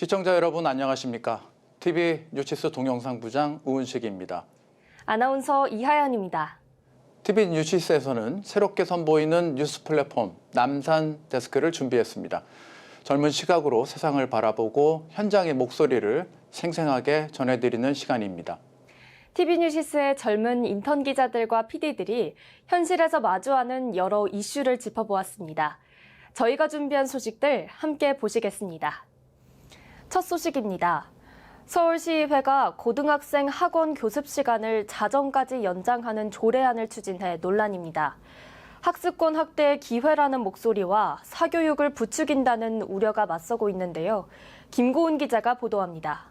시청자 여러분 안녕하십니까? TV 뉴시스 동영상부장 우은식입니다. 아나운서 이하연입니다. TV 뉴시스에서는 새롭게 선보이는 뉴스 플랫폼 남산 데스크를 준비했습니다. 젊은 시각으로 세상을 바라보고 현장의 목소리를 생생하게 전해드리는 시간입니다. TV 뉴시스의 젊은 인턴 기자들과 PD들이 현실에서 마주하는 여러 이슈를 짚어보았습니다. 저희가 준비한 소식들 함께 보시겠습니다. 첫 소식입니다. 서울시의회가 고등학생 학원 교습 시간을 자정까지 연장하는 조례안을 추진해 논란입니다. 학습권 확대의 기회라는 목소리와 사교육을 부추긴다는 우려가 맞서고 있는데요. 김고은 기자가 보도합니다.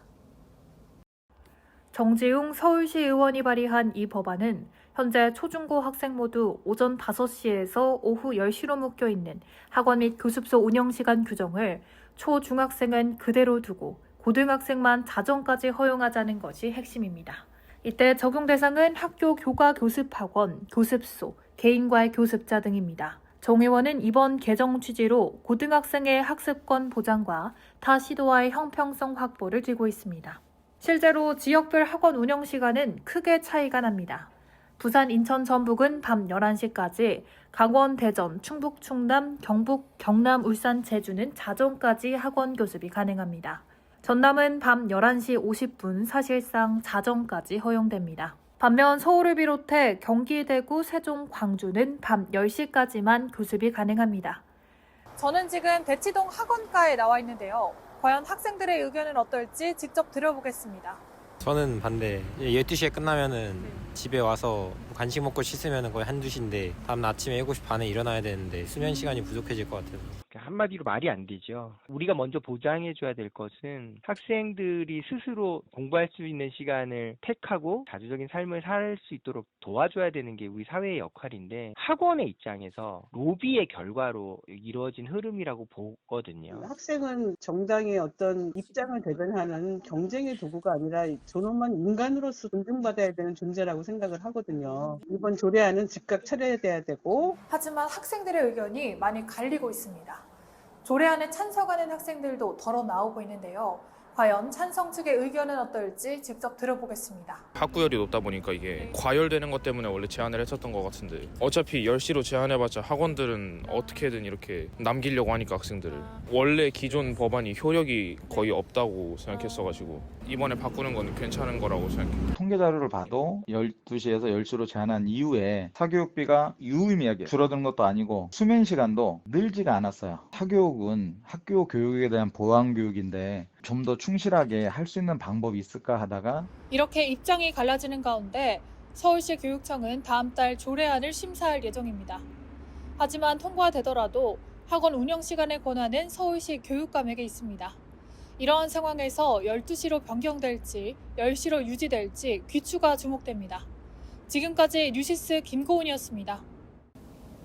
정지웅 서울시 의원이 발의한 이 법안은 현재 초중고 학생 모두 오전 5시에서 오후 10시로 묶여있는 학원 및 교습소 운영시간 규정을 초중학생은 그대로 두고 고등학생만 자정까지 허용하자는 것이 핵심입니다. 이때 적용 대상은 학교 교과 교습학원, 교습소, 개인과의 교습자 등입니다. 정 의원은 이번 개정 취지로 고등학생의 학습권 보장과 타 시도와의 형평성 확보를 들고 있습니다. 실제로 지역별 학원 운영 시간은 크게 차이가 납니다. 부산, 인천, 전북은 밤 11시까지, 강원, 대전, 충북, 충남, 경북, 경남, 울산, 제주는 자정까지 학원 교습이 가능합니다. 전남은 밤 11시 50분 사실상 자정까지 허용됩니다. 반면 서울을 비롯해 경기, 대구, 세종, 광주는 밤 10시까지만 교습이 가능합니다. 저는 지금 대치동 학원가에 나와 있는데요. 과연 학생들의 의견은 어떨지 직접 들어보겠습니다. 저는 반대. 12시에 끝나면은 집에 와서 간식 먹고 씻으면 거의 한두 시인데 다음 날 아침에 7시 반에 일어나야 되는데 수면 시간이 부족해질 것 같아서. 한마디로 말이 안 되죠. 우리가 먼저 보장해줘야 될 것은 학생들이 스스로 공부할 수 있는 시간을 택하고 자주적인 삶을 살 수 있도록 도와줘야 되는 게 우리 사회의 역할인데 학원의 입장에서 로비의 결과로 이루어진 흐름이라고 보거든요. 학생은 정당의 어떤 입장을 대변하는 경쟁의 도구가 아니라 존엄한 인간으로서 존중받아야 되는 존재라고 생각을 하거든요. 이번 조례안은 즉각 철회돼야 되고 하지만 학생들의 의견이 많이 갈리고 있습니다. 조례안에 찬성하는 학생들도 덜어 나오고 있는데요. 과연 찬성 측의 의견은 어떨지 직접 들어보겠습니다. 학구열이 높다 보니까 이게 과열되는 것 때문에 원래 제한을 했었던 것 같은데 어차피 10시로 제한해봤자 학원들은 어떻게든 이렇게 남기려고 하니까 학생들을 원래 기존 법안이 효력이 거의 없다고 생각했어가지고 이번에 바꾸는 건 괜찮은 거라고 생각해요. 통계 자료를 봐도 12시에서 10시로 제한한 이후에 사교육비가 유의미하게 줄어드는 것도 아니고 수면 시간도 늘지가 않았어요. 사교육은 학교 교육에 대한 보안 교육인데 좀 더 충실하게 할 수 있는 방법이 있을까 하다가 이렇게 입장이 갈라지는 가운데 서울시 교육청은 다음 달 조례안을 심사할 예정입니다. 하지만 통과되더라도 학원 운영 시간의 권한은 서울시 교육감에게 있습니다. 이러한 상황에서 12시로 변경될지 10시로 유지될지 귀추가 주목됩니다. 지금까지 뉴시스 김고은이었습니다.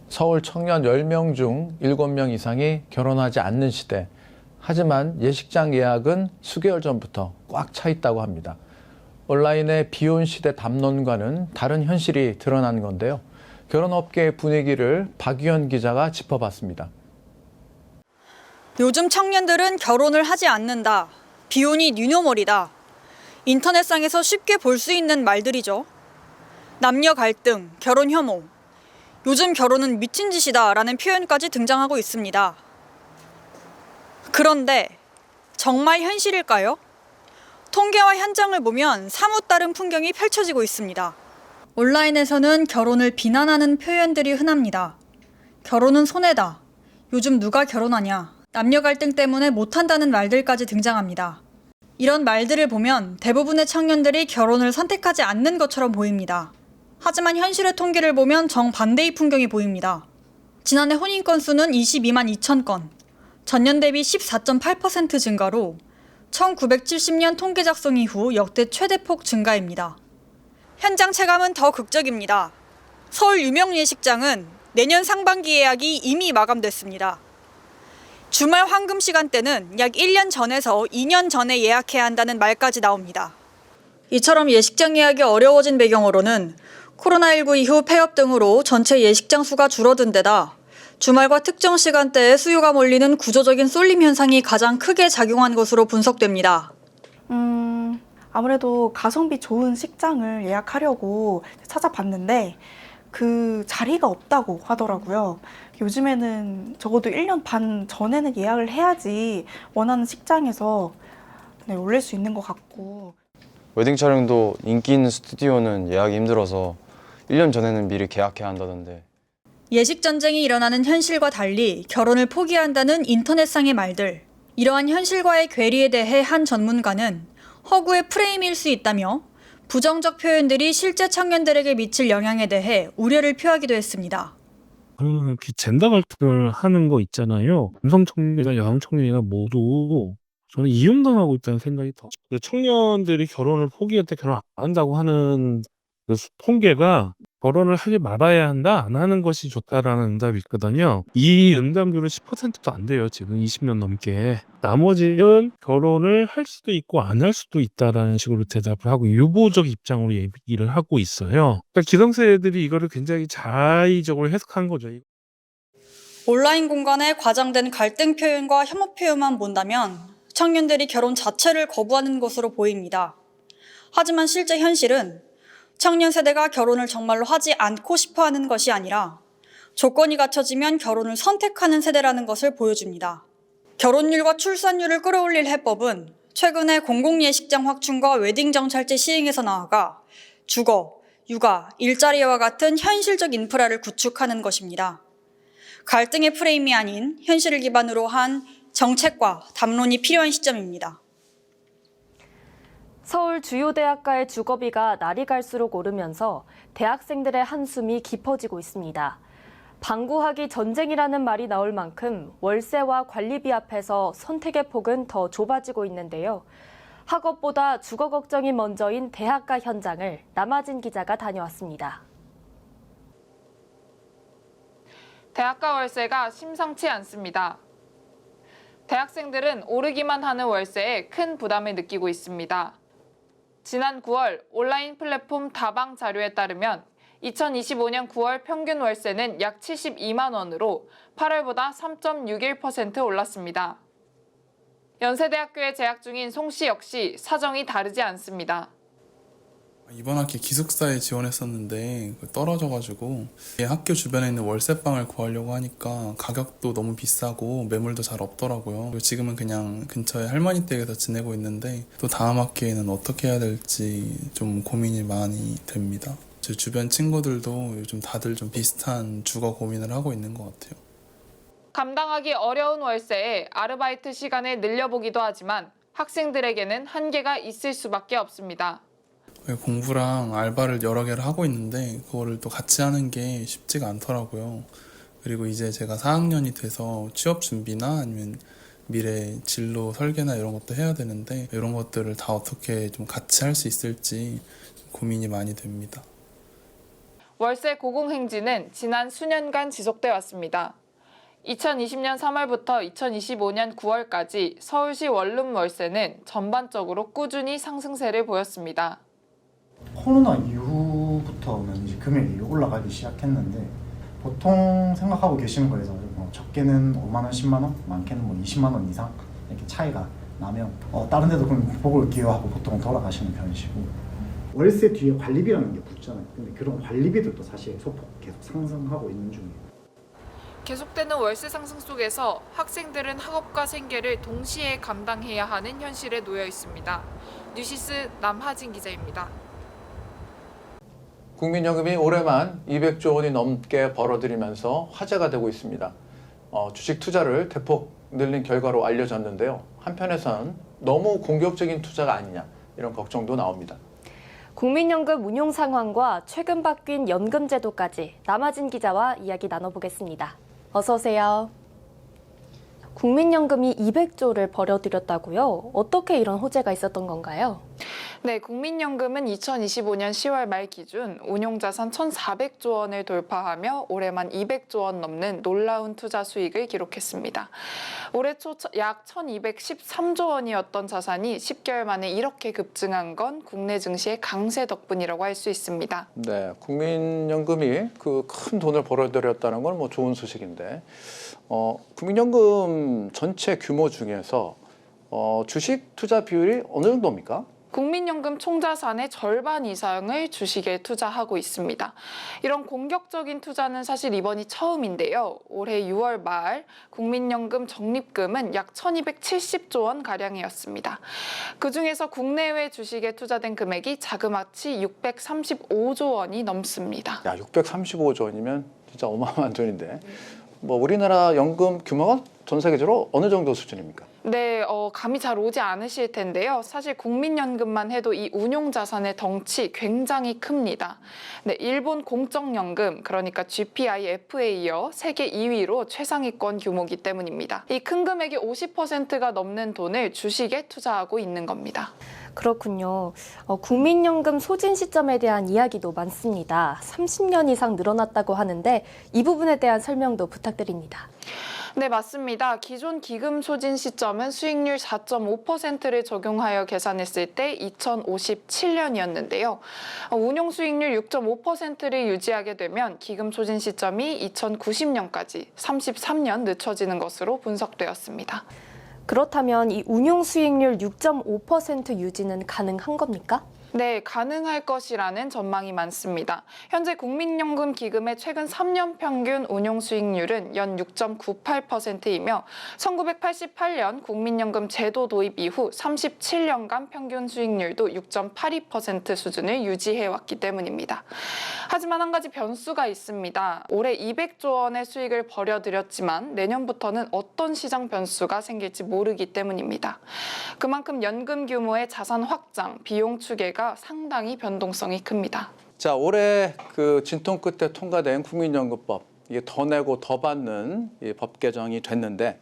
서울 청년 10명 중 7명 이상이 결혼하지 않는 시대. 하지만 예식장 예약은 수개월 전부터 꽉 차 있다고 합니다. 온라인의 비혼 시대 담론과는 다른 현실이 드러난 건데요. 결혼업계의 분위기를 박유현 기자가 짚어봤습니다. 요즘 청년들은 결혼을 하지 않는다. 비혼이 뉴노멀이다. 인터넷상에서 쉽게 볼 수 있는 말들이죠. 남녀 갈등, 결혼 혐오. 요즘 결혼은 미친 짓이다 라는 표현까지 등장하고 있습니다. 그런데 정말 현실일까요? 통계와 현장을 보면 사뭇 다른 풍경이 펼쳐지고 있습니다. 온라인에서는 결혼을 비난하는 표현들이 흔합니다. 결혼은 손해다. 요즘 누가 결혼하냐. 남녀 갈등 때문에 못한다는 말들까지 등장합니다. 이런 말들을 보면 대부분의 청년들이 결혼을 선택하지 않는 것처럼 보입니다. 하지만 현실의 통계를 보면 정반대의 풍경이 보입니다. 지난해 혼인 건수는 22만 2천 건, 전년 대비 14.8% 증가로 1970년 통계 작성 이후 역대 최대폭 증가입니다. 현장 체감은 더 극적입니다. 서울 유명 예식장은 내년 상반기 예약이 이미 마감됐습니다. 주말 황금 시간대는 약 1년 전에서 2년 전에 예약해야 한다는 말까지 나옵니다. 이처럼 예식장 예약이 어려워진 배경으로는 코로나19 이후 폐업 등으로 전체 예식장 수가 줄어든 데다 주말과 특정 시간대에 수요가 몰리는 구조적인 쏠림 현상이 가장 크게 작용한 것으로 분석됩니다. 아무래도 가성비 좋은 식장을 예약하려고 찾아봤는데 그 자리가 없다고 하더라고요. 요즘에는 적어도 1년 반 전에는 예약을 해야지 원하는 식장에서 올릴 수 있는 것 같고. 웨딩 촬영도 인기 있는 스튜디오는 예약이 힘들어서 1년 전에는 미리 계약해야 한다던데. 예식 전쟁이 일어나는 현실과 달리 결혼을 포기한다는 인터넷상의 말들. 이러한 현실과의 괴리에 대해 한 전문가는 허구의 프레임일 수 있다며 부정적 표현들이 실제 청년들에게 미칠 영향에 대해 우려를 표하기도 했습니다. 이렇게 젠더 갈등을 하는 거 있잖아요. 남성 청년이나 여성 청년이나 모두 저는 이용당하고 있다는 생각이 더. 청년들이 결혼을 포기할 때 결혼 안 한다고 하는 그 통계가 결혼을 하지 말아야 한다, 안 하는 것이 좋다라는 응답이 있거든요. 이 응답률은 10%도 안 돼요. 지금 20년 넘게. 나머지는 결혼을 할 수도 있고 안 할 수도 있다라는 식으로 대답을 하고 유보적 입장으로 얘기를 하고 있어요. 그러니까 기성세대들이 이거를 굉장히 자의적으로 해석한 거죠. 온라인 공간에 과장된 갈등 표현과 혐오 표현만 본다면 청년들이 결혼 자체를 거부하는 것으로 보입니다. 하지만 실제 현실은 청년 세대가 결혼을 정말로 하지 않고 싶어 하는 것이 아니라 조건이 갖춰지면 결혼을 선택하는 세대라는 것을 보여줍니다. 결혼율과 출산율을 끌어올릴 해법은 최근에 공공예식장 확충과 웨딩 정찰제 시행에서 나아가 주거, 육아, 일자리와 같은 현실적 인프라를 구축하는 것입니다. 갈등의 프레임이 아닌 현실을 기반으로 한 정책과 담론이 필요한 시점입니다. 서울 주요 대학가의 주거비가 날이 갈수록 오르면서 대학생들의 한숨이 깊어지고 있습니다. 방구하기 전쟁이라는 말이 나올 만큼 월세와 관리비 앞에서 선택의 폭은 더 좁아지고 있는데요. 학업보다 주거 걱정이 먼저인 대학가 현장을 남아진 기자가 다녀왔습니다. 대학가 월세가 심상치 않습니다. 대학생들은 오르기만 하는 월세에 큰 부담을 느끼고 있습니다. 지난 9월 온라인 플랫폼 다방 자료에 따르면 2025년 9월 평균 월세는 약 72만 원으로 8월보다 3.61% 올랐습니다. 연세대학교에 재학 중인 송 씨 역시 사정이 다르지 않습니다. 이번 학기 기숙사에 지원했었는데 떨어져가지고 학교 주변에 있는 월세방을 구하려고 하니까 가격도 너무 비싸고 매물도 잘 없더라고요. 지금은 그냥 근처에 할머니 댁에서 지내고 있는데 또 다음 학기에는 어떻게 해야 될지 좀 고민이 많이 됩니다. 제 주변 친구들도 요즘 다들 좀 비슷한 주거 고민을 하고 있는 것 같아요. 감당하기 어려운 월세에 아르바이트 시간을 늘려보기도 하지만 학생들에게는 한계가 있을 수밖에 없습니다. 공부랑 알바를 여러 개를 하고 있는데 그거를 또 같이 하는 게 쉽지가 않더라고요. 그리고 이제 제가 4학년이 돼서 취업 준비나 아니면 미래 진로 설계나 이런 것도 해야 되는데 이런 것들을 다 어떻게 좀 같이 할 수 있을지 고민이 많이 됩니다. 월세 고공행진은 지난 수년간 지속돼 왔습니다. 2020년 3월부터 2025년 9월까지 서울시 원룸 월세는 전반적으로 꾸준히 상승세를 보였습니다. 코로나 이후부터는 이제 금액이 올라가기 시작했는데 보통 생각하고 계시는 거에서 뭐 적게는 5만 원, 10만 원, 많게는 뭐 20만 원 이상 이렇게 차이가 나면 다른 데도 그럼 보고 기여하고 보통 돌아가시는 편이시고 월세 뒤에 관리비라는 게 붙잖아요. 근데 그런 관리비들도 사실 소폭 계속 상승하고 있는 중이에요. 계속되는 월세 상승 속에서 학생들은 학업과 생계를 동시에 감당해야 하는 현실에 놓여 있습니다. 뉴시스 남하진 기자입니다. 국민연금이 올해만 200조 원이 넘게 벌어들이면서 화제가 되고 있습니다. 주식 투자를 대폭 늘린 결과로 알려졌는데요. 한편에선 너무 공격적인 투자가 아니냐 이런 걱정도 나옵니다. 국민연금 운용 상황과 최근 바뀐 연금 제도까지 남아진 기자와 이야기 나눠보겠습니다. 어서 오세요. 국민연금이 200조를 벌어들였다고요? 어떻게 이런 호재가 있었던 건가요? 네, 국민연금은 2025년 10월 말 기준 운용자산 1,400조 원을 돌파하며 올해만 200조 원 넘는 놀라운 투자 수익을 기록했습니다. 올해 초 약 1,213조 원이었던 자산이 10개월 만에 이렇게 급증한 건 국내 증시의 강세 덕분이라고 할 수 있습니다. 네, 국민연금이 그 큰 돈을 벌어들였다는 건 뭐 좋은 소식인데, 국민연금 전체 규모 중에서 주식 투자 비율이 어느 정도입니까? 국민연금 총자산의 절반 이상을 주식에 투자하고 있습니다. 이런 공격적인 투자는 사실 이번이 처음인데요. 올해 6월 말 국민연금 적립금은 약 1,270조 원 가량이었습니다. 그중에서 국내외 주식에 투자된 금액이 자그마치 635조 원이 넘습니다. 야, 635조 원이면 진짜 어마어마한 돈인데, 뭐 우리나라 연금 규모가 전 세계적으로 어느 정도 수준입니까? 네, 감이 잘 오지 않으실 텐데요. 사실 국민연금만 해도 이 운용자산의 덩치 굉장히 큽니다. 네, 일본 공적연금, 그러니까 GPIF에 이어 세계 2위로 최상위권 규모이기 때문입니다. 이 큰 금액의 50%가 넘는 돈을 주식에 투자하고 있는 겁니다. 그렇군요. 국민연금 소진 시점에 대한 이야기도 많습니다. 30년 이상 늘어났다고 하는데 이 부분에 대한 설명도 부탁드립니다. 네, 맞습니다. 기존 기금 소진 시점은 수익률 4.5%를 적용하여 계산했을 때 2057년이었는데요. 운용 수익률 6.5%를 유지하게 되면 기금 소진 시점이 2090년까지 33년 늦춰지는 것으로 분석되었습니다. 그렇다면 이 운용 수익률 6.5% 유지는 가능한 겁니까? 네, 가능할 것이라는 전망이 많습니다. 현재 국민연금 기금의 최근 3년 평균 운용 수익률은 연 6.98%이며 1988년 국민연금 제도 도입 이후 37년간 평균 수익률도 6.82% 수준을 유지해왔기 때문입니다. 하지만 한 가지 변수가 있습니다. 올해 200조 원의 수익을 벌여들였지만 내년부터는 어떤 시장 변수가 생길지 모르기 때문입니다. 그만큼 연금 규모의 자산 확장, 비용 추계가 상당히 변동성이 큽니다. 자, 올해 그 진통 끝에 통과된 국민연금법, 이게 더 내고 더 받는 이 법 개정이 됐는데,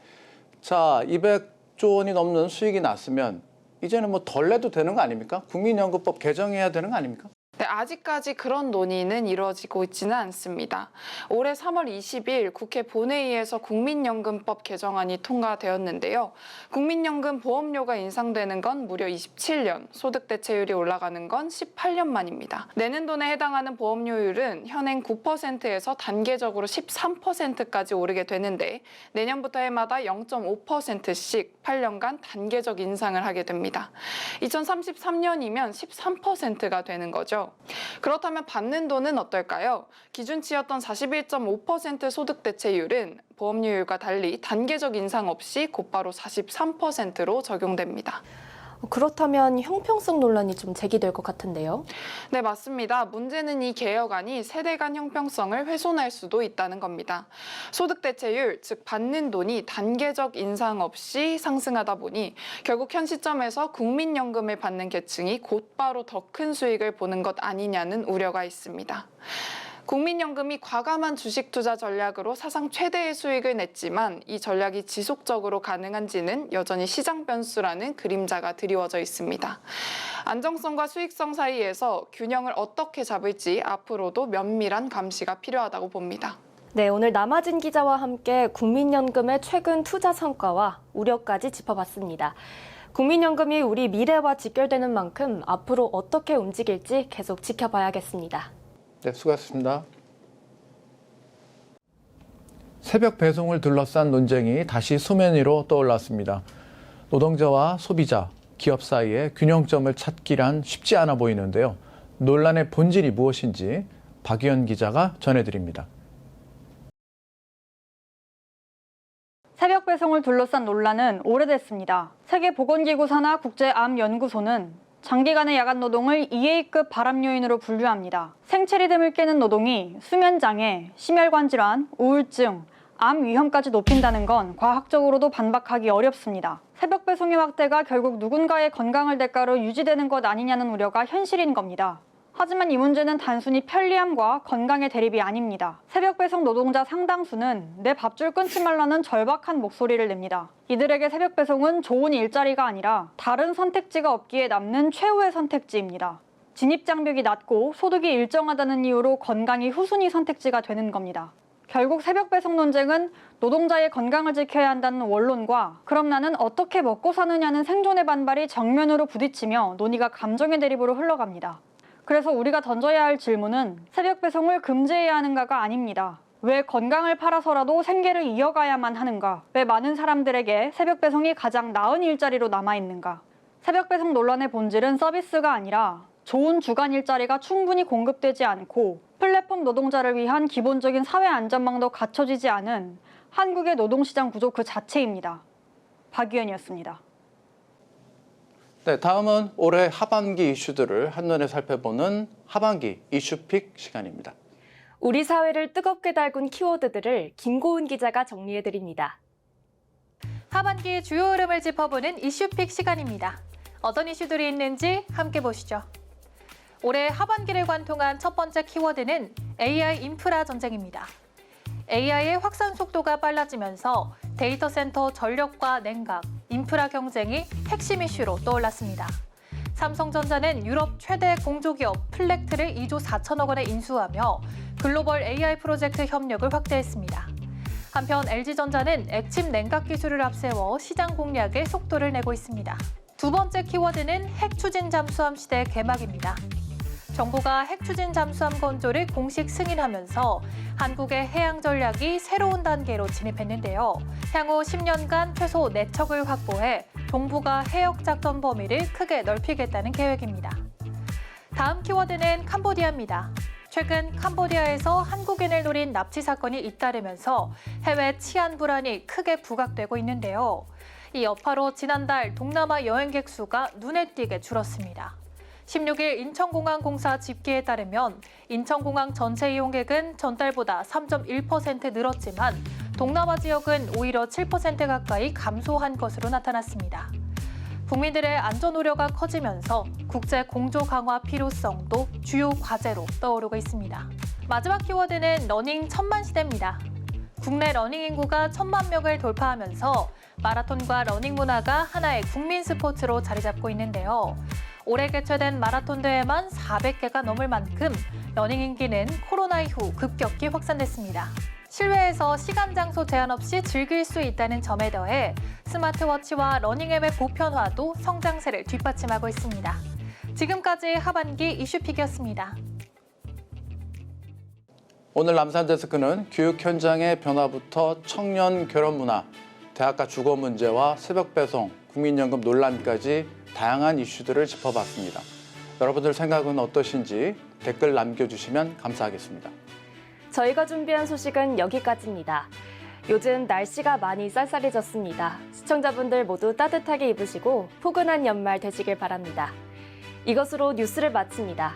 자, 200조 원이 넘는 수익이 났으면 이제는 뭐 덜 내도 되는 거 아닙니까? 국민연금법 개정해야 되는 거 아닙니까? 네, 아직까지 그런 논의는 이루어지고 있지는 않습니다. 올해 3월 20일 국회 본회의에서 국민연금법 개정안이 통과되었는데요. 국민연금 보험료가 인상되는 건 무려 27년, 소득 대체율이 올라가는 건 18년 만입니다. 내는 돈에 해당하는 보험료율은 현행 9%에서 단계적으로 13%까지 오르게 되는데 내년부터 해마다 0.5%씩 8년간 단계적 인상을 하게 됩니다. 2033년이면 13%가 되는 거죠. 그렇다면 받는 돈은 어떨까요? 기준치였던 41.5% 소득 대체율은 보험료율과 달리 단계적 인상 없이 곧바로 43%로 적용됩니다. 그렇다면 형평성 논란이 좀 제기될 것 같은데요. 네, 맞습니다. 문제는 이 개혁안이 세대 간 형평성을 훼손할 수도 있다는 겁니다. 소득 대체율, 즉 받는 돈이 단계적 인상 없이 상승하다 보니 결국 현 시점에서 국민연금을 받는 계층이 곧바로 더 큰 수익을 보는 것 아니냐는 우려가 있습니다. 국민연금이 과감한 주식 투자 전략으로 사상 최대의 수익을 냈지만 이 전략이 지속적으로 가능한지는 여전히 시장 변수라는 그림자가 드리워져 있습니다. 안정성과 수익성 사이에서 균형을 어떻게 잡을지 앞으로도 면밀한 감시가 필요하다고 봅니다. 네, 오늘 남아진 기자와 함께 국민연금의 최근 투자 성과와 우려까지 짚어봤습니다. 국민연금이 우리 미래와 직결되는 만큼 앞으로 어떻게 움직일지 계속 지켜봐야겠습니다. 네, 수고하셨습니다. 새벽 배송을 둘러싼 논쟁이 다시 수면 위로 떠올랐습니다. 노동자와 소비자, 기업 사이에 균형점을 찾기란 쉽지 않아 보이는데요. 논란의 본질이 무엇인지 박유연 기자가 전해드립니다. 새벽 배송을 둘러싼 논란은 오래됐습니다. 세계보건기구 산하 국제암연구소는 장기간의 야간 노동을 2A급 발암 요인으로 분류합니다. 생체 리듬을 깨는 노동이 수면장애, 심혈관 질환, 우울증, 암 위험까지 높인다는 건 과학적으로도 반박하기 어렵습니다. 새벽 배송의 확대가 결국 누군가의 건강을 대가로 유지되는 것 아니냐는 우려가 현실인 겁니다. 하지만 이 문제는 단순히 편리함과 건강의 대립이 아닙니다. 새벽 배송 노동자 상당수는 내 밥줄 끊지 말라는 절박한 목소리를 냅니다. 이들에게 새벽 배송은 좋은 일자리가 아니라 다른 선택지가 없기에 남는 최후의 선택지입니다. 진입장벽이 낮고 소득이 일정하다는 이유로 건강이 후순위 선택지가 되는 겁니다. 결국 새벽 배송 논쟁은 노동자의 건강을 지켜야 한다는 원론과 그럼 나는 어떻게 먹고 사느냐는 생존의 반발이 정면으로 부딪히며 논의가 감정의 대립으로 흘러갑니다. 그래서 우리가 던져야 할 질문은 새벽 배송을 금지해야 하는가가 아닙니다. 왜 건강을 팔아서라도 생계를 이어가야만 하는가? 왜 많은 사람들에게 새벽 배송이 가장 나은 일자리로 남아있는가? 새벽 배송 논란의 본질은 서비스가 아니라 좋은 주간 일자리가 충분히 공급되지 않고 플랫폼 노동자를 위한 기본적인 사회 안전망도 갖춰지지 않은 한국의 노동시장 구조 그 자체입니다. 박유연이었습니다. 네, 다음은 올해 하반기 이슈들을 한눈에 살펴보는 하반기 이슈픽 시간입니다. 우리 사회를 뜨겁게 달군 키워드들을 김고은 기자가 정리해드립니다. 하반기 주요 흐름을 짚어보는 이슈픽 시간입니다. 어떤 이슈들이 있는지 함께 보시죠. 올해 하반기를 관통한 첫 번째 키워드는 AI 인프라 전쟁입니다. AI의 확산 속도가 빨라지면서 데이터 센터 전력과 냉각, 인프라 경쟁이 핵심 이슈로 떠올랐습니다. 삼성전자는 유럽 최대 공조기업 플렉트를 2조 4천억 원에 인수하며 글로벌 AI 프로젝트 협력을 확대했습니다. 한편 LG전자는 액침 냉각 기술을 앞세워 시장 공략에 속도를 내고 있습니다. 두 번째 키워드는 핵 추진 잠수함 시대 개막입니다. 정부가 핵 추진 잠수함 건조를 공식 승인하면서 한국의 해양 전략이 새로운 단계로 진입했는데요. 향후 10년간 최소 4척을 확보해 동북아 해역 작전 범위를 크게 넓히겠다는 계획입니다. 다음 키워드는 캄보디아입니다. 최근 캄보디아에서 한국인을 노린 납치 사건이 잇따르면서 해외 치안 불안이 크게 부각되고 있는데요. 이 여파로 지난달 동남아 여행객 수가 눈에 띄게 줄었습니다. 16일 인천공항공사 집계에 따르면 인천공항 전체 이용객은 전달보다 3.1% 늘었지만 동남아 지역은 오히려 7% 가까이 감소한 것으로 나타났습니다. 국민들의 안전 우려가 커지면서 국제 공조 강화 필요성도 주요 과제로 떠오르고 있습니다. 마지막 키워드는 러닝 1000만 시대입니다. 국내 러닝 인구가 1000만 명을 돌파하면서 마라톤과 러닝 문화가 하나의 국민 스포츠로 자리 잡고 있는데요. 올해 개최된 마라톤 대회만 400개가 넘을 만큼 러닝 인기는 코로나 이후 급격히 확산됐습니다. 실외에서 시간 장소 제한 없이 즐길 수 있다는 점에 더해 스마트워치와 러닝앱의 보편화도 성장세를 뒷받침하고 있습니다. 지금까지 하반기 이슈픽이었습니다. 오늘 남산데스크는 교육 현장의 변화부터 청년 결혼 문화, 대학가 주거 문제와 새벽 배송, 국민연금 논란까지 다양한 이슈들을 짚어봤습니다. 여러분들 생각은 어떠신지 댓글 남겨주시면 감사하겠습니다. 저희가 준비한 소식은 여기까지입니다. 요즘 날씨가 많이 쌀쌀해졌습니다. 시청자분들 모두 따뜻하게 입으시고 포근한 연말 되시길 바랍니다. 이것으로 뉴스를 마칩니다.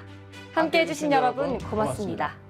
함께해 주신 여러분 고맙습니다.